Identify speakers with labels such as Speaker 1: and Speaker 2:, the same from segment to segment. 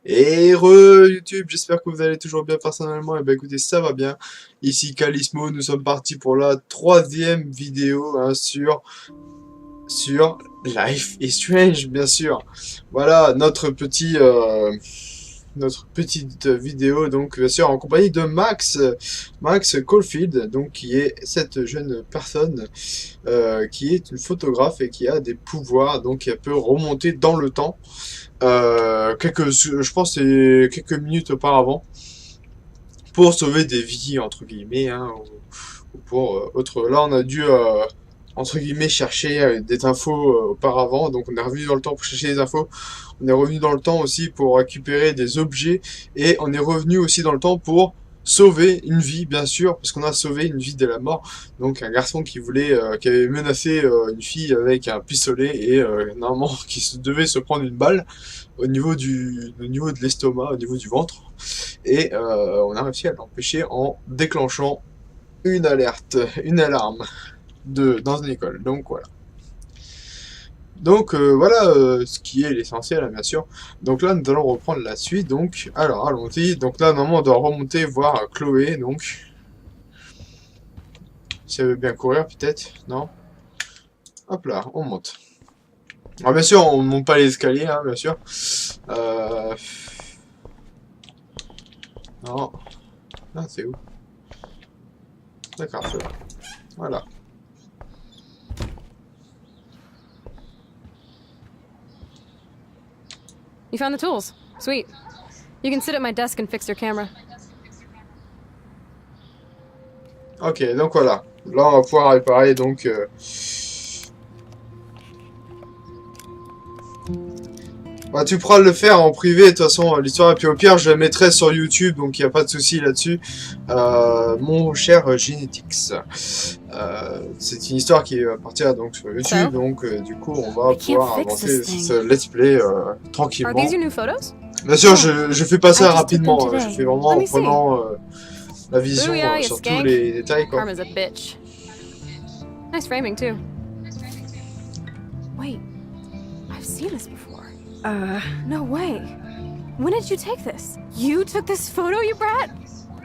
Speaker 1: Et re YouTube, j'espère que vous allez toujours bien personnellement. Et ben écoutez, ça va bien. Ici Calismo, nous sommes partis pour la troisième vidéo hein, sur Life is Strange, bien sûr. Voilà notre petite vidéo, donc bien sûr en compagnie de Max Caulfield, donc qui est cette jeune personne qui est une photographe et qui a des pouvoirs, donc elle peut remonter dans le temps. Je pense que c'est quelques minutes auparavant pour sauver des vies entre guillemets hein, ou pour autre. Là on a dû entre guillemets chercher des infos auparavant, donc on est revenu dans le temps pour chercher des infos. On est revenu dans le temps aussi pour récupérer des objets et on est revenu aussi dans le temps pour sauver une vie bien sûr parce qu'on a sauvé une vie de la mort. Donc un garçon qui avait menacé une fille avec un pistolet et normalement devait se prendre une balle au niveau de l'estomac, au niveau du ventre. Et on a réussi à l'empêcher en déclenchant une alerte, une alarme dans une école. Donc voilà. Donc voilà ce qui est l'essentiel, hein, bien sûr. Donc là, nous allons reprendre la suite. Donc, alors allons-y. Donc là, normalement, on doit remonter voir Chloé. Donc, si elle veut bien courir, peut-être. Non. Hop là, on monte. Alors bien sûr, on ne monte pas les escaliers, hein, bien sûr. Euh... Non. Ah, c'est où? D'accord, c'est là. Voilà.
Speaker 2: You found the tools. Sweet. You can sit at my desk and fix your camera.
Speaker 1: Ok, donc voilà. Là, on va pouvoir réparer, donc... Bah, tu pourras le faire en privé, de toute façon, l'histoire. Et puis au pire, je la mettrai sur YouTube, donc il n'y a pas de souci là-dessus. Mon cher Genetics. C'est une histoire qui va partir donc, sur YouTube, donc du coup, on va pouvoir avancer ce let's play tranquillement.
Speaker 2: Are these your new photos?
Speaker 1: Bien sûr, je fais pas ça rapidement. Je fais vraiment en prenant la vision sur tous les détails. Quoi.
Speaker 2: Karma's a bitch. Nice framing, too. Wait, I've seen this before. No way. When did you take this? You took this photo, you brat?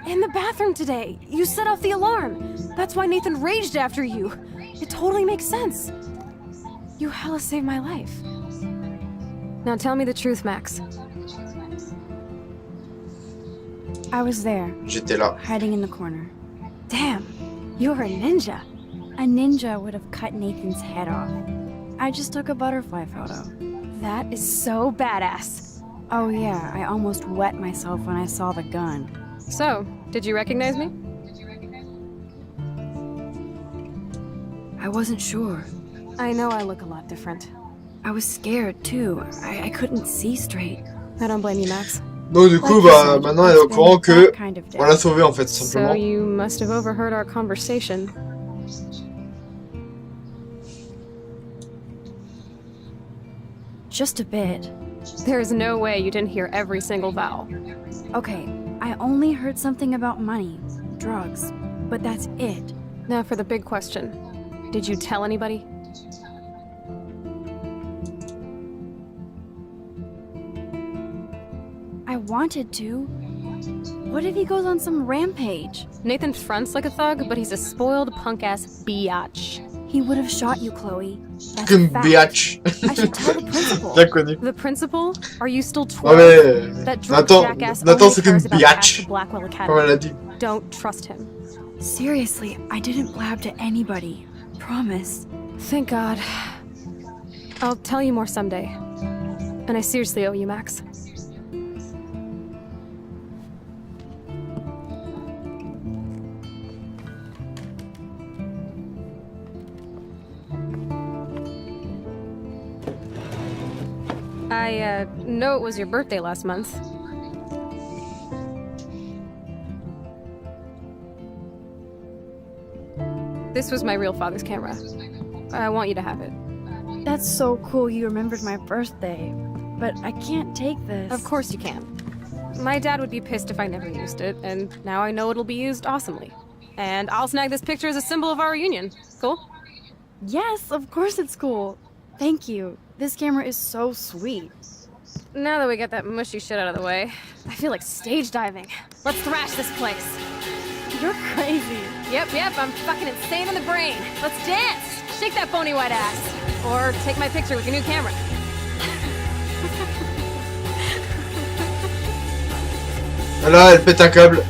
Speaker 2: In the bathroom today. You set off the alarm. That's why Nathan raged after you. It totally makes sense. You hella saved my life. Now tell me the truth, Max.
Speaker 3: I was there.
Speaker 1: J'étais là.
Speaker 3: Hiding in the corner.
Speaker 2: Damn, you're a ninja.
Speaker 3: A ninja would have cut Nathan's head off. I just took a butterfly photo.
Speaker 2: That is so badass.
Speaker 3: Oh yeah, I almost wet myself when I saw the gun.
Speaker 2: So, did you recognize me?
Speaker 3: I wasn't sure.
Speaker 2: I know I look a lot different.
Speaker 3: I was scared too. I couldn't see straight.
Speaker 2: I don't blame you, Max.
Speaker 1: Donc du coup, bah, maintenant elle est au courant que on l'a sauvé en fait, simplement.
Speaker 2: So you must have overheard our conversation.
Speaker 3: Just a bit.
Speaker 2: There's no way you didn't hear every single vowel.
Speaker 3: Okay, I only heard something about money, drugs, but that's it.
Speaker 2: Now for the big question. Did you tell anybody?
Speaker 3: I wanted to. What if he goes on some rampage?
Speaker 2: Nathan fronts like a thug, but he's a spoiled punk-ass biatch.
Speaker 3: He would have shot you, Chloe. That's
Speaker 1: Comme
Speaker 3: a fact.
Speaker 1: biatch.
Speaker 3: I should tell the principal.
Speaker 1: Bien connu.
Speaker 2: The principal? Are you still 12?
Speaker 1: Ouais, mais
Speaker 2: That drunk jackass
Speaker 1: Nathan
Speaker 2: only
Speaker 1: c'est qu'une
Speaker 2: cares about back
Speaker 1: biatch,
Speaker 2: to Blackwell
Speaker 1: comme elle
Speaker 2: Academy.
Speaker 1: a dit.
Speaker 2: Don't trust him.
Speaker 3: Seriously, I didn't blab to anybody. Promise.
Speaker 2: Thank God. I'll tell you more someday. And I seriously owe you, Max. I know it was your birthday last month. This was my real father's camera. I want you to have it.
Speaker 3: That's so cool you remembered my birthday. But I can't take this.
Speaker 2: Of course you can. My dad would be pissed if I never used it, and now I know it'll be used awesomely. And I'll snag this picture as a symbol of our reunion. Cool?
Speaker 3: Yes, of course it's cool. Thank you. This camera is so sweet.
Speaker 2: Now that we got that mushy shit out of the way, I feel like stage diving. Let's thrash this place. You're crazy. Yep, I'm fucking insane in the brain. Let's dance! Shake that bony white ass. Or take my picture with your new camera.
Speaker 1: Là, elle pète un câble.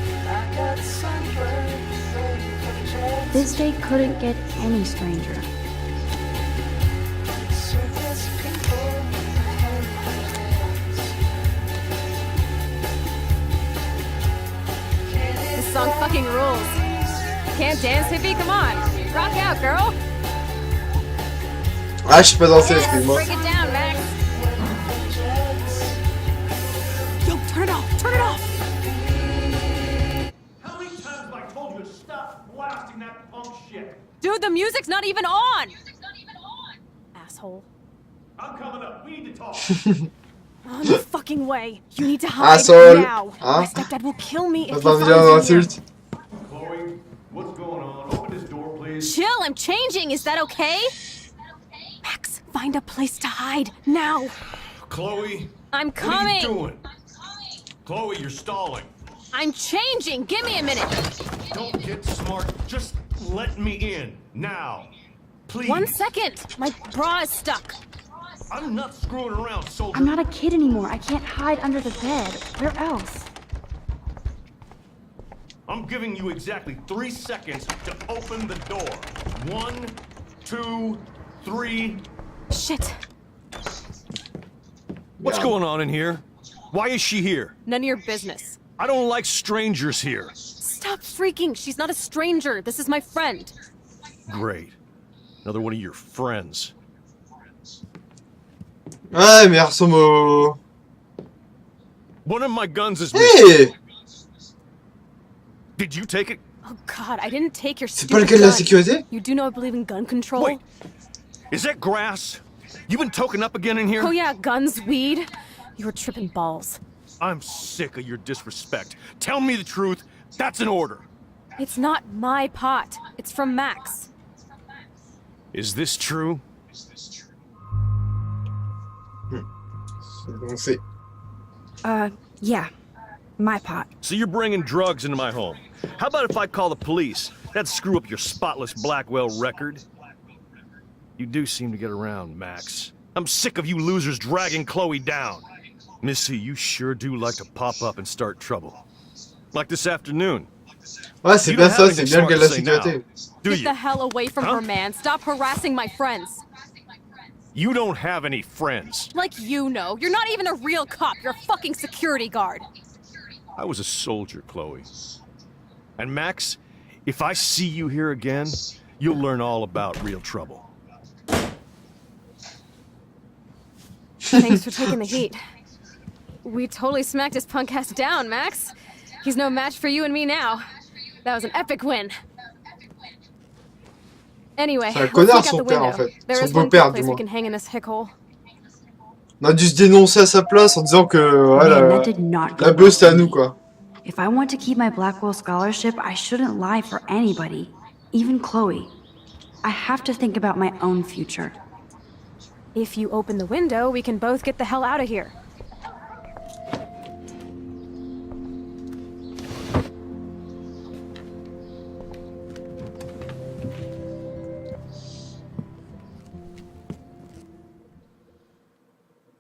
Speaker 3: This day couldn't get any stranger.
Speaker 2: This song fucking rules. Can't dance, hippie? Come on. Rock out, girl.
Speaker 1: Ah, je sais pas danser,
Speaker 2: Yeah,
Speaker 1: excuse-moi.
Speaker 2: break it down, Max. Yo, turn it off. Turn it off.
Speaker 4: How many times have I told you to stop blasting that punk shit?
Speaker 2: Dude, the music's not even on. Asshole.
Speaker 4: I'm coming up. We need to talk.
Speaker 2: Oh, no fucking way. You need to hide
Speaker 1: Asshole.
Speaker 2: now.
Speaker 1: Huh?
Speaker 2: My stepdad will kill me if he
Speaker 1: Attends,
Speaker 2: finds
Speaker 1: viens,
Speaker 2: you here.
Speaker 1: insulte.
Speaker 4: Chloe, what's going on? Open this door, please.
Speaker 2: Chill, I'm changing. Is that okay? Max, find a place to hide now.
Speaker 4: Chloe,
Speaker 2: I'm
Speaker 4: what are
Speaker 2: coming.
Speaker 4: you doing? Chloe, you're stalling.
Speaker 2: I'm changing. Give me a minute.
Speaker 4: Don't get smart. Just let me in now, please.
Speaker 2: 1 second. My bra is stuck.
Speaker 4: I'm not screwing around, soldier.
Speaker 3: I'm not a kid anymore. I can't hide under the bed. Where else?
Speaker 4: I'm giving you exactly 3 seconds to open the door. 1, 2, 3.
Speaker 2: Shit.
Speaker 4: What's going on in here? Why is she here?
Speaker 2: None of your business.
Speaker 4: I don't like strangers here.
Speaker 2: Stop freaking. She's not a stranger. This is my friend.
Speaker 4: Great. Another one of your friends.
Speaker 1: Ouais, mais elle ressemble au...
Speaker 4: One of my guns is missing.
Speaker 1: Hey!
Speaker 4: Did you take it?
Speaker 2: Oh god, I didn't take your
Speaker 1: C'est pas le
Speaker 2: stupid
Speaker 1: gars de la
Speaker 2: gun.
Speaker 1: sécurité?
Speaker 2: You do know I believe in gun control?
Speaker 4: Wait. Is that grass? You been token up again in here?
Speaker 2: Oh yeah, guns, weed. You were tripping balls.
Speaker 4: I'm sick of your disrespect. Tell me the truth. That's an order.
Speaker 2: It's not my pot. It's from Max.
Speaker 4: Is this true?
Speaker 1: On sait.
Speaker 3: Yeah. My pot.
Speaker 4: So you're bringing drugs into my home. How about if I call the police? That'd screw up your spotless Blackwell record. You do seem to get around, Max. I'm sick of you losers dragging Chloe down. Missy, you sure do like to pop up and start trouble. Like this afternoon.
Speaker 1: Ouais, c'est
Speaker 4: You
Speaker 1: bien
Speaker 4: don't
Speaker 1: ça,
Speaker 4: have
Speaker 1: c'est
Speaker 4: anything
Speaker 1: bien le gars de la
Speaker 4: smart to say now.
Speaker 1: sécurité.
Speaker 4: Do
Speaker 2: Get
Speaker 4: you?
Speaker 2: the hell away from
Speaker 4: Huh?
Speaker 2: her, man. Stop harassing my friends.
Speaker 4: You don't have any friends.
Speaker 2: Like you know. You're not even a real cop. You're a fucking security guard.
Speaker 4: I was a soldier, Chloe. And Max, if I see you here again, you'll learn all about real trouble.
Speaker 2: Thanks for taking the heat. We totally smacked his punk ass down, Max. He's no match for you and me now. That was an epic win. Anyway,
Speaker 1: C'est un
Speaker 2: let's
Speaker 1: connard,
Speaker 2: look out
Speaker 1: son
Speaker 2: the
Speaker 1: père, en
Speaker 2: window.
Speaker 1: fait.
Speaker 2: There
Speaker 1: Son
Speaker 2: is one
Speaker 1: beau-père,
Speaker 2: place
Speaker 1: du
Speaker 2: we
Speaker 1: moins.
Speaker 2: can hang in this hickhole.
Speaker 1: On a dû se dénoncer à sa place en disant que ouais,
Speaker 3: Man,
Speaker 1: la,
Speaker 3: that did not go
Speaker 1: la
Speaker 3: well
Speaker 1: bœuf c'était à
Speaker 3: for
Speaker 1: nous
Speaker 3: me.
Speaker 1: quoi.
Speaker 3: If I want to keep my Blackwell scholarship, I shouldn't lie for anybody, even Chloe. I have to think about my own future.
Speaker 2: If you open the window, we can both get the hell out of here.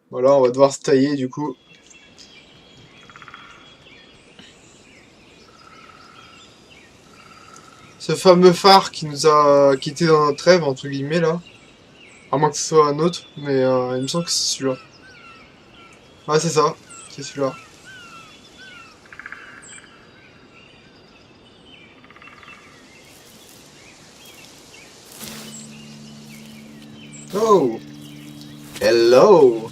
Speaker 1: Voilà, on va devoir se tailler du coup. Ce fameux phare qui nous a quitté dans notre rêve, entre guillemets là. À moins que ce soit un autre, mais il me semble que c'est celui-là. Ouais, c'est ça, c'est celui-là. Oh! Hello!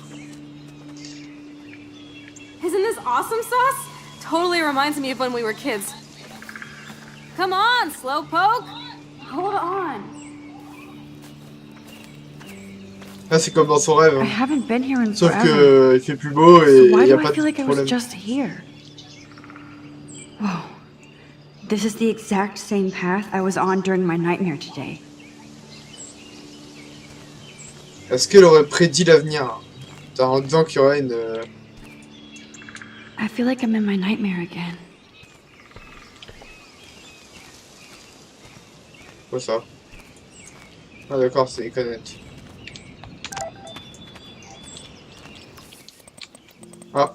Speaker 2: Isn't this awesome sauce? Totally reminds me of when we were kids. Come on, Slowpoke! Hold on.
Speaker 1: Là, c'est comme dans son rêve.
Speaker 3: I
Speaker 1: Hein.
Speaker 3: haven't been here in
Speaker 1: Sauf
Speaker 3: forever.
Speaker 1: que il fait plus beau et
Speaker 3: So
Speaker 1: il
Speaker 3: why
Speaker 1: n'y a
Speaker 3: do I
Speaker 1: pas
Speaker 3: feel
Speaker 1: de
Speaker 3: like I was
Speaker 1: problème.
Speaker 3: just here? Whoa. This is the exact same path I was on during my nightmare today.
Speaker 1: Est-ce qu'elle aurait prédit l'avenir? T'as en disant qu'il y aurait une...
Speaker 3: I feel like I'm in my nightmare again.
Speaker 1: Quoi ça? Ah d'accord, c'est les canettes. Ah.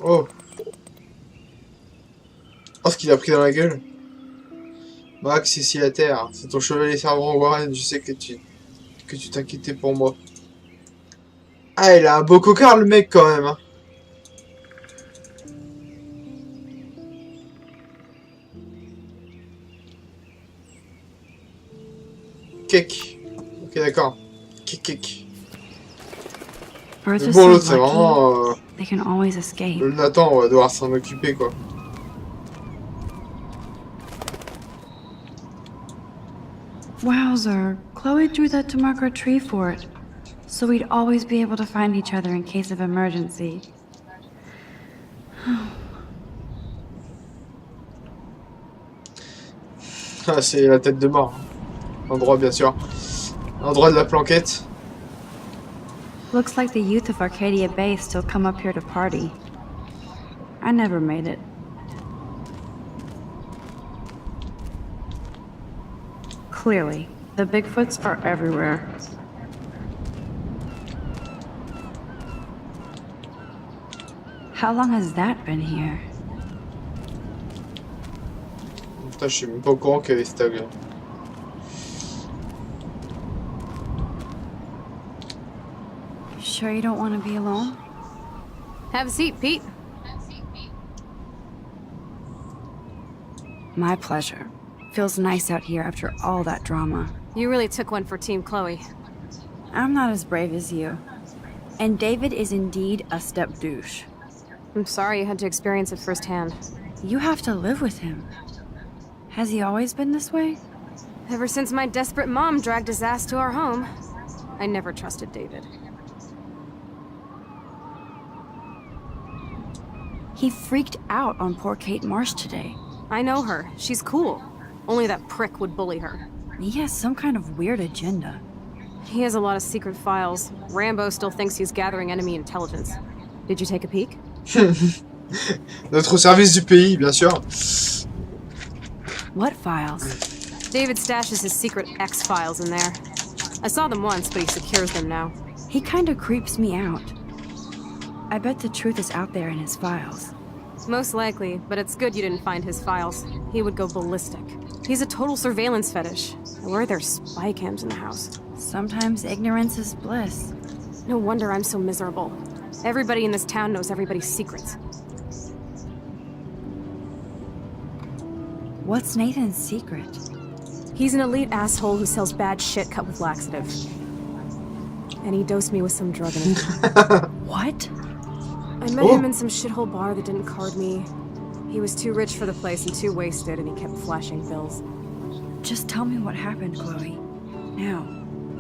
Speaker 1: Oh. Oh, ce qu'il a pris dans la gueule. Max, ici à terre. C'est ton chevalier servant Warren. Je sais que tu t'inquiétais pour moi. Ah, il a un beau cocard, le mec, quand même. Hein. Cake. Ok, d'accord. Cake.
Speaker 3: Birds
Speaker 1: Mais
Speaker 3: are
Speaker 1: bon,
Speaker 3: so
Speaker 1: l'autre, c'est
Speaker 3: lucky.
Speaker 1: vraiment...
Speaker 3: They can always escape.
Speaker 1: le Nathan, on va devoir s'en occuper, quoi.
Speaker 3: Wowzer, Chloe drew that to mark our tree fort, so we'd always be able to find each other in case of emergency.
Speaker 1: Ah, c'est la tête de mort. Endroit, bien sûr. Endroit de la planquette.
Speaker 3: Looks like the youth of Arcadia Bay still come up here to party. I never made it. Clearly, the Bigfoots are everywhere. How long has that been here?
Speaker 1: Putain, je suis même pas au courant qu'il y avait ce tag.
Speaker 3: Sure you don't want to be alone?
Speaker 2: Have a seat, Pete.
Speaker 3: My pleasure. Feels nice out here after all that drama.
Speaker 2: You really took one for Team Chloe.
Speaker 3: I'm not as brave as you. And David is indeed a step douche.
Speaker 2: I'm sorry you had to experience it firsthand.
Speaker 3: You have to live with him. Has he always been this way?
Speaker 2: Ever since my desperate mom dragged his ass to our home, I never trusted David.
Speaker 3: He freaked out on poor Kate Marsh today.
Speaker 2: I know her. She's cool. Only that prick would bully her.
Speaker 3: He has some kind of weird agenda.
Speaker 2: He has a lot of secret files. Rambo still thinks he's gathering enemy intelligence. Did you take a peek?
Speaker 1: Notre service du pays, bien sûr.
Speaker 3: What files?
Speaker 2: David stashes his secret X-files in there. I saw them once, but he secures them now.
Speaker 3: He kinda creeps me out. I bet the truth is out there in his files.
Speaker 2: Most likely, but it's good you didn't find his files. He would go ballistic. He's a total surveillance fetish. I worry there's spy cams in the house.
Speaker 3: Sometimes ignorance is bliss.
Speaker 2: No wonder I'm so miserable. Everybody in this town knows everybody's secrets.
Speaker 3: What's Nathan's secret?
Speaker 2: He's an elite asshole who sells bad shit cut with laxative. And he dosed me with some drug in it.
Speaker 3: What?
Speaker 2: I met him in some shithole bar that didn't card me. He was too rich for the place and too wasted, and he kept flashing bills.
Speaker 3: Just tell me what happened, Chloe. Now.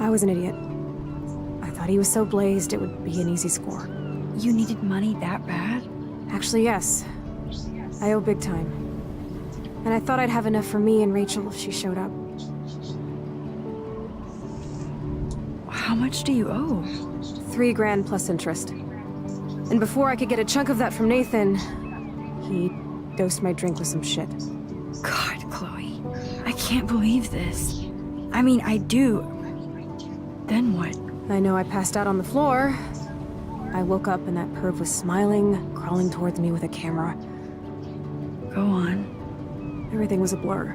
Speaker 2: I was an idiot. I thought he was so blazed it would be an easy score.
Speaker 3: You needed money that bad?
Speaker 2: Actually, yes. I owe big time. And I thought I'd have enough for me and Rachel if she showed up.
Speaker 3: How much do you owe?
Speaker 2: $3 grand plus interest. And before I could get a chunk of that from Nathan, he dosed my drink with some shit.
Speaker 3: God, Chloe. I can't believe this. I mean, I do. Then what?
Speaker 2: I know I passed out on the floor. I woke up and that perv was smiling, crawling towards me with a camera.
Speaker 3: Go on.
Speaker 2: Everything was a blur.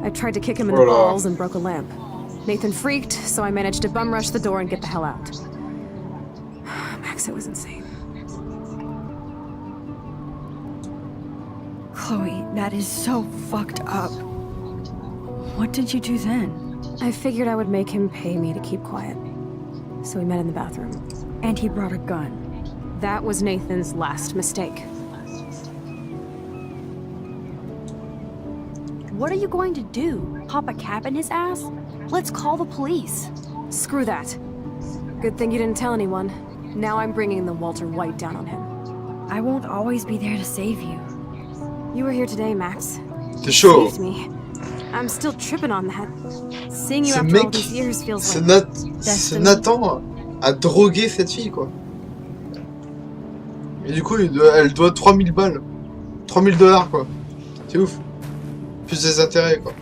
Speaker 2: I tried to kick him in the balls and broke a lamp. Nathan freaked, so I managed to bum rush the door and get the hell out. Max, it was insane.
Speaker 3: Chloe, that is so fucked up. What did you do then?
Speaker 2: I figured I would make him pay me to keep quiet. So we met in the bathroom.
Speaker 3: And he brought a gun.
Speaker 2: That was Nathan's last mistake.
Speaker 3: What are you going to do? Pop a cap in his ass? Let's call the police.
Speaker 2: Screw that. Good thing you didn't tell anyone. Now I'm bringing the Walter White down on him.
Speaker 3: I won't always be there to save you.
Speaker 2: You were here today, Max.
Speaker 1: C'est chaud.
Speaker 2: Saved me. I'm still tripping on that. Seeing you
Speaker 1: Ce
Speaker 2: after all
Speaker 1: mec,
Speaker 2: these years feels
Speaker 1: ce
Speaker 2: like
Speaker 1: Nathan a drogué cette fille, quoi. Et du coup, elle doit 3000 balles. 3000 $, quoi. C'est ouf. Plus des intérêts, quoi.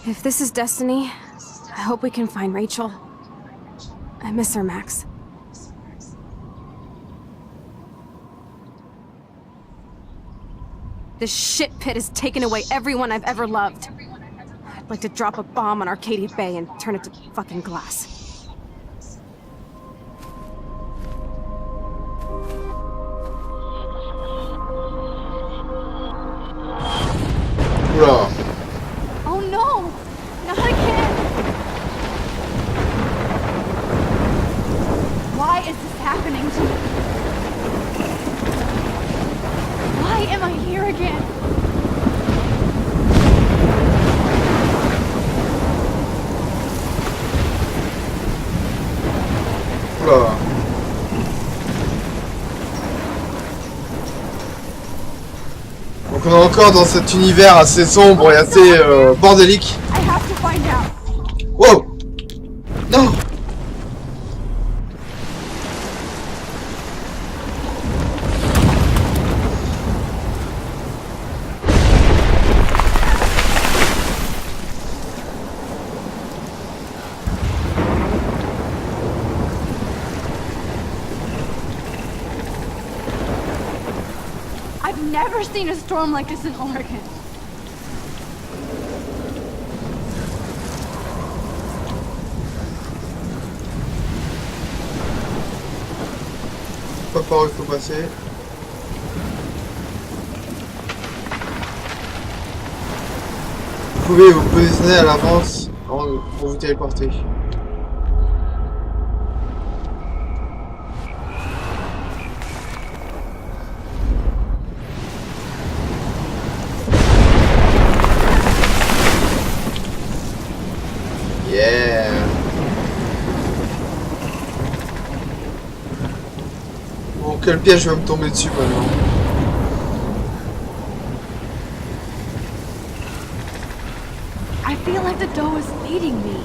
Speaker 2: If this is destiny, I hope we can find Rachel. I miss her, Max. This shit pit has taken away everyone I've ever loved. I'd like to drop a bomb on Arcadia Bay and turn it to fucking glass.
Speaker 1: Oula.
Speaker 2: Oh no! Not again! Why is this happening to me? Why am I here again?
Speaker 1: Oula. Donc on est encore dans cet univers assez sombre et assez bordélique.
Speaker 2: I have to find out.
Speaker 1: Wow. Non.
Speaker 2: I've never seen a storm like this in Oregon.
Speaker 1: Pas par où il faut passer. Vous pouvez vous positionner à l'avance pour vous téléporter. Yeah. Bon, quel piège va me tomber dessus maintenant?
Speaker 2: I feel like the dough is leading me.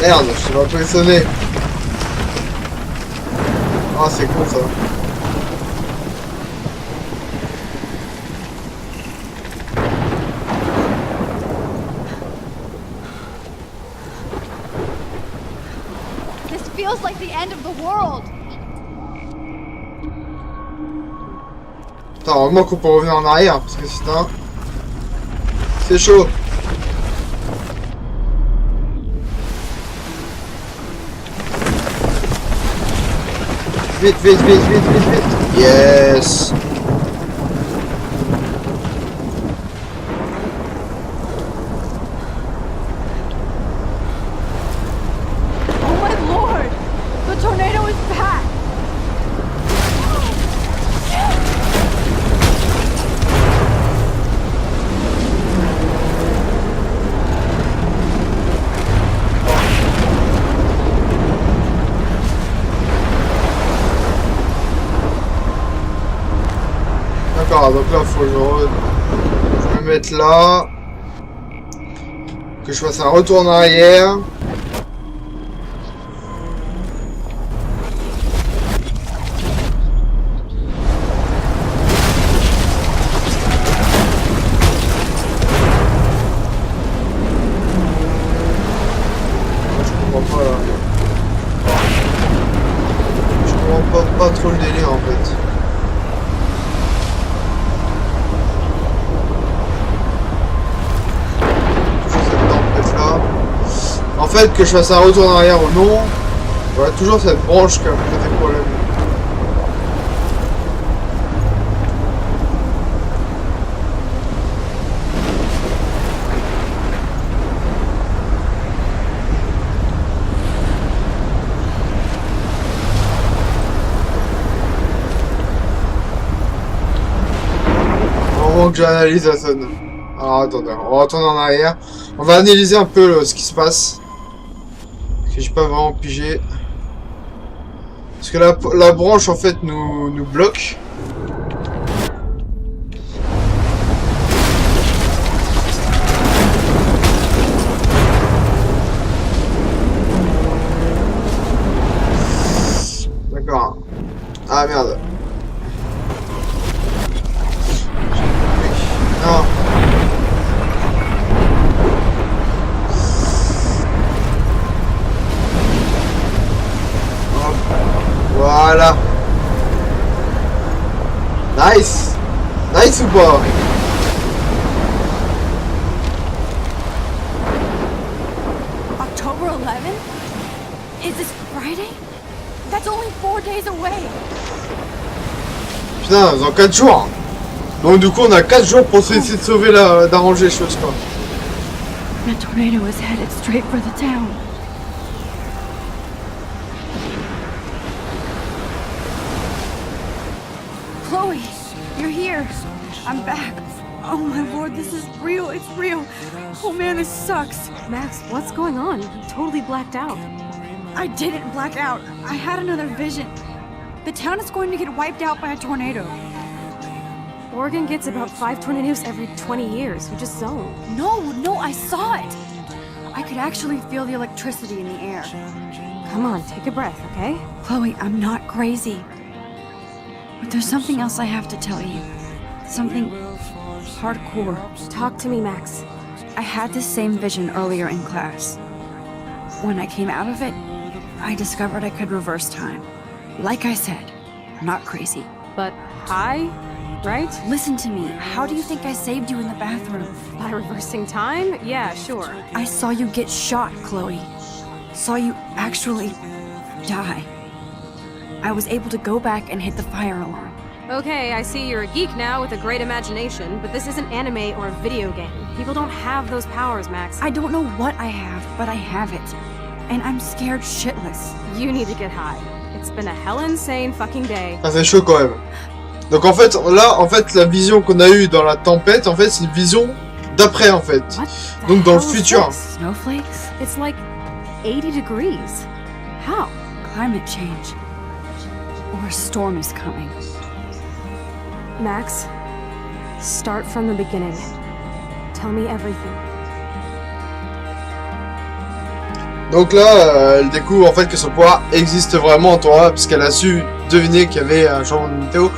Speaker 1: Merde, je suis impressionné. Ah, c'est con ça.
Speaker 2: This feels like the end of the world.
Speaker 1: Putain, heureusement qu'on peut revenir en arrière, parce que sinon... C'est chaud. Vite, vite, vite, vite, vite, vite. Yes.
Speaker 2: Oh my lord! The tornado is back!
Speaker 1: D'accord, donc là, faut que je me mette là. Que je fasse un retour en arrière. Je comprends pas là. Je comprends pas trop le délire en fait. fait, que je fasse un retour en arrière ou non, voilà, toujours cette branche qui a posé des problèmes. Que j'analyse la zone. Alors attendez, on va retourner en arrière. On va analyser un peu ce qui se passe. Parce que j'ai pas vraiment pigé. Parce que la branche en fait nous bloque. D'accord. Ah merde. Non. Hop. Voilà. Nice. Nice ou pas?
Speaker 2: October 11th? Is this Friday? That's only 4 days away.
Speaker 1: Putain, dans 4 jours. Donc du coup on a 4 jours pour essayer de sauver d'arranger les choses quoi.
Speaker 3: The tornado is headed straight for the town.
Speaker 2: Chloe, you're here. I'm back. Oh my lord, this is real. It's real. Oh man, this sucks. Max, what's going on? You totally blacked out.
Speaker 3: I didn't black out. I had another vision. The town is going to get wiped out by a tornado.
Speaker 2: Oregon gets about 5 tornadoes every 20 years. You just zoned.
Speaker 3: No, I saw it. I could actually feel the electricity in the air.
Speaker 2: Come on, take a breath, okay?
Speaker 3: Chloe, I'm not crazy. But there's something else I have to tell you. Something hardcore.
Speaker 2: Talk to me, Max.
Speaker 3: I had this same vision earlier in class. When I came out of it, I discovered I could reverse time. Like I said, I'm not crazy.
Speaker 2: But high, right?
Speaker 3: Listen to me. How do you think I saved you in the bathroom?
Speaker 2: By reversing time? Yeah, sure.
Speaker 3: I saw you get shot, Chloe. Saw you actually die. I was able to go back and hit the fire alarm.
Speaker 2: Okay, I see you're a geek now with a great imagination, but this isn't anime or a video game. People don't have those powers, Max.
Speaker 3: I don't know what I have, but I have it. And I'm scared shitless.
Speaker 2: You need to get high. It's been a hell insane fucking day.
Speaker 1: Ça fait chaud quand même. Donc en fait, là, la vision qu'on a eue dans la tempête, en fait, c'est une vision d'après en fait.
Speaker 2: What the
Speaker 1: Donc dans le
Speaker 2: hell is
Speaker 1: futur.
Speaker 2: this?
Speaker 3: Snowflakes?
Speaker 2: It's like 80 degrees. How?
Speaker 3: Climate change. Or a storm is coming.
Speaker 2: Max, start from the beginning. Tell me everything.
Speaker 1: Donc là, elle découvre en fait que son pouvoir existe vraiment en toi, parce qu'elle a su deviner qu'il y avait un changement de météo,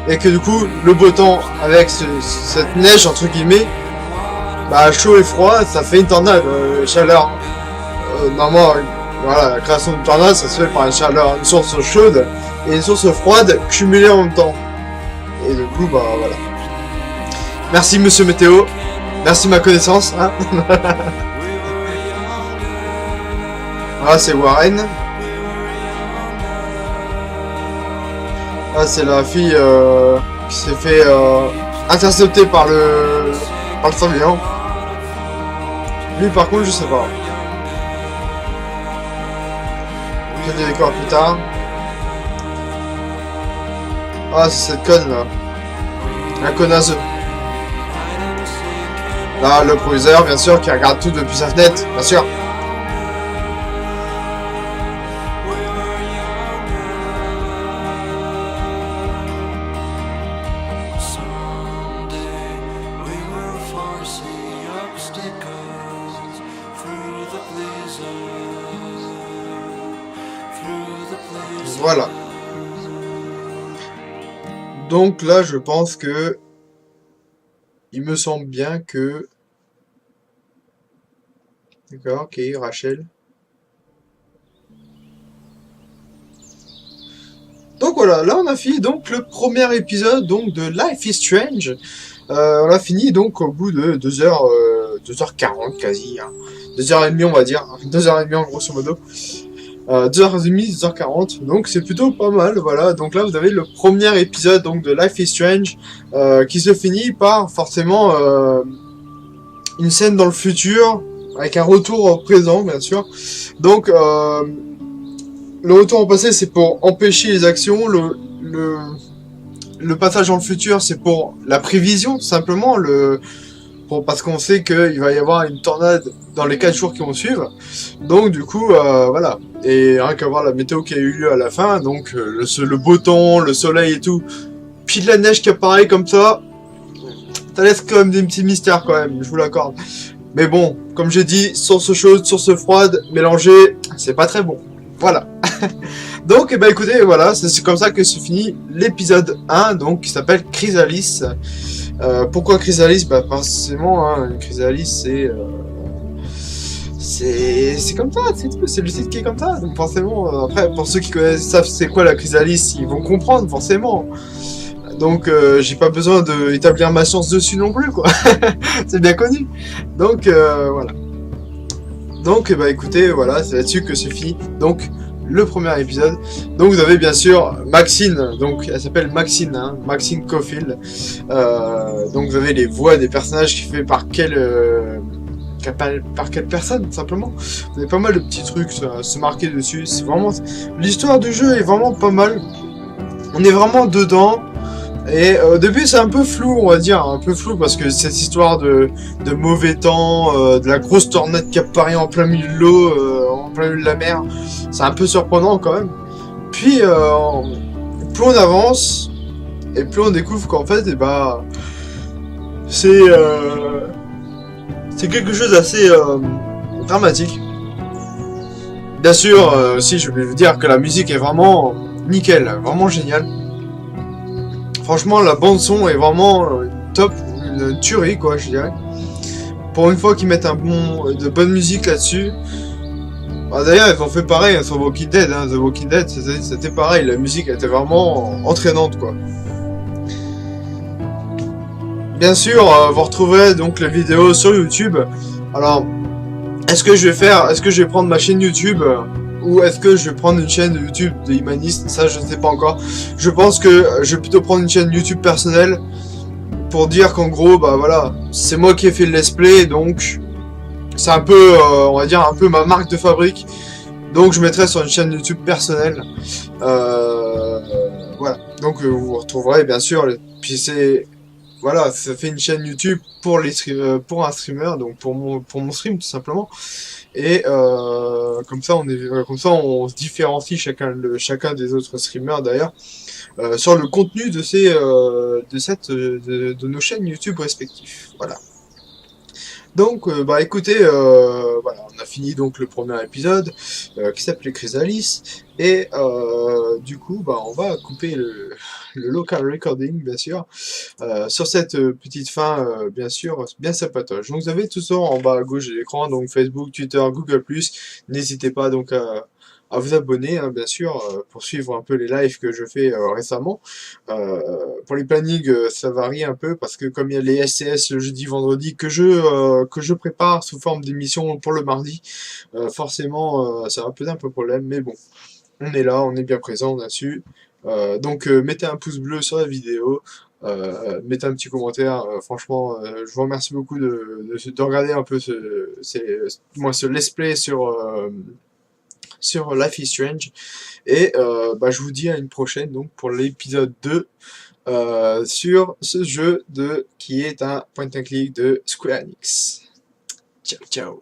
Speaker 1: et que du coup, le beau temps avec cette neige entre guillemets, bah chaud et froid, ça fait une tornade, chaleur. Normalement, voilà, la création de tornade, ça se fait par une chaleur, une source chaude et une source froide cumulées en même temps. Et du coup, bah voilà. Merci Monsieur Météo, merci ma connaissance. Hein. Là c'est Warren. Là c'est la fille qui s'est fait intercepter par le surveillant. Lui par contre je sais pas. Je vais découvrir plus tard. Ah c'est cette conne là. La connasse. Là le proviseur bien sûr qui regarde tout depuis sa fenêtre, bien sûr. Voilà. Donc là, je pense que... Il me semble bien que... D'accord, ok, Rachel. Donc voilà, là on a fini donc le premier épisode donc de Life is Strange. On a fini donc au bout de 2 heures 2h40 quasi, hein. 2h30 on va dire, 2h30 en grosso modo. 2h30, 2h40, donc c'est plutôt pas mal, voilà. Donc là vous avez le premier épisode donc de Life is Strange qui se finit par forcément une scène dans le futur avec un retour au présent bien sûr. Donc le retour au passé c'est pour empêcher les actions, le passage dans le futur c'est pour la prévision tout simplement, parce qu'on sait qu'il va y avoir une tornade dans les 4 jours qui vont suivre. Donc du coup, voilà. Et rien qu'à voir la météo qui a eu lieu à la fin, donc le beau temps, le soleil et tout, puis de la neige qui apparaît comme ça laisse quand même des petits mystères quand même, je vous l'accorde. Mais bon, comme j'ai dit, source chaude, source froide, mélangée, c'est pas très bon. Voilà. Donc, bah écoutez, voilà, c'est comme ça que se finit l'épisode 1, donc qui s'appelle Chrysalis. Pourquoi Chrysalis? Bah forcément, hein, Chrysalis c'est comme ça, c'est le site qui est comme ça. Donc forcément, après, pour ceux qui connaissent, savent c'est quoi la Chrysalis, ils vont comprendre forcément. Donc j'ai pas besoin d'établir ma science dessus non plus, quoi. C'est bien connu. Donc voilà. Donc bah écoutez, voilà, c'est là-dessus que se finit donc le premier épisode. Donc vous avez bien sûr Maxine, donc elle s'appelle Maxine, hein, Maxine Caulfield. Donc vous avez les voix des personnages qui fait par quelle personne simplement. Vous avez pas mal de petits trucs se marquer dessus. C'est vraiment, l'histoire du jeu est vraiment pas mal. On est vraiment dedans. Et au début c'est un peu flou, on va dire, un peu flou parce que cette histoire de mauvais temps, de la grosse tornade qui apparaît en plein milieu de l'eau, en plein milieu de la mer, c'est un peu surprenant quand même. Puis plus on avance et plus on découvre qu'en fait, et bah, c'est quelque chose d'assez dramatique. Bien sûr, aussi je vais vous dire que la musique est vraiment nickel, vraiment géniale. Franchement, la bande son est vraiment top, une tuerie quoi, je dirais. Pour une fois qu'ils mettent de bonne musique là-dessus. Bah, d'ailleurs, ils ont fait pareil sur Walking Dead. Hein. The Walking Dead, c'était pareil, la musique était vraiment entraînante quoi. Bien sûr, vous retrouverez donc les vidéos sur YouTube. Alors, est-ce que je vais prendre ma chaîne YouTube ou est-ce que je vais prendre une chaîne de YouTube de Humaniste? Ça, je ne sais pas encore. Je pense que je vais plutôt prendre une chaîne YouTube personnelle pour dire qu'en gros, bah voilà, c'est moi qui ai fait le let's play, donc c'est un peu, on va dire, un peu ma marque de fabrique. Donc je mettrai sur une chaîne YouTube personnelle. Voilà. Donc vous retrouverez bien sûr. Puis c'est, voilà, ça fait une chaîne YouTube pour pour un streamer, donc pour mon stream tout simplement. Et comme ça on se différencie chacun des autres streamers d'ailleurs sur le contenu de nos chaînes YouTube respectives. Voilà. Donc bah écoutez, voilà, on a fini donc le premier épisode qui s'appelait Chrysalis et du coup bah on va couper le local recording bien sûr sur cette petite fin bien sûr bien sympatoche. Donc vous avez tout ça en bas à gauche de l'écran, donc Facebook, Twitter, Google+. N'hésitez pas donc à vous abonner hein, bien sûr pour suivre un peu les lives que je fais récemment. Pour les plannings ça varie un peu parce que comme il y a les SCS le jeudi vendredi que je prépare sous forme d'émission pour le mardi, forcément ça va poser un peu problème, mais bon, on est là, on est bien présent là-dessus. Donc mettez un pouce bleu sur la vidéo, mettez un petit commentaire, franchement je vous remercie beaucoup de regarder un peu ce let's play sur Life is Strange, et bah, je vous dis à une prochaine donc pour l'épisode 2 sur ce jeu qui est un point and click de Square Enix. Ciao ciao.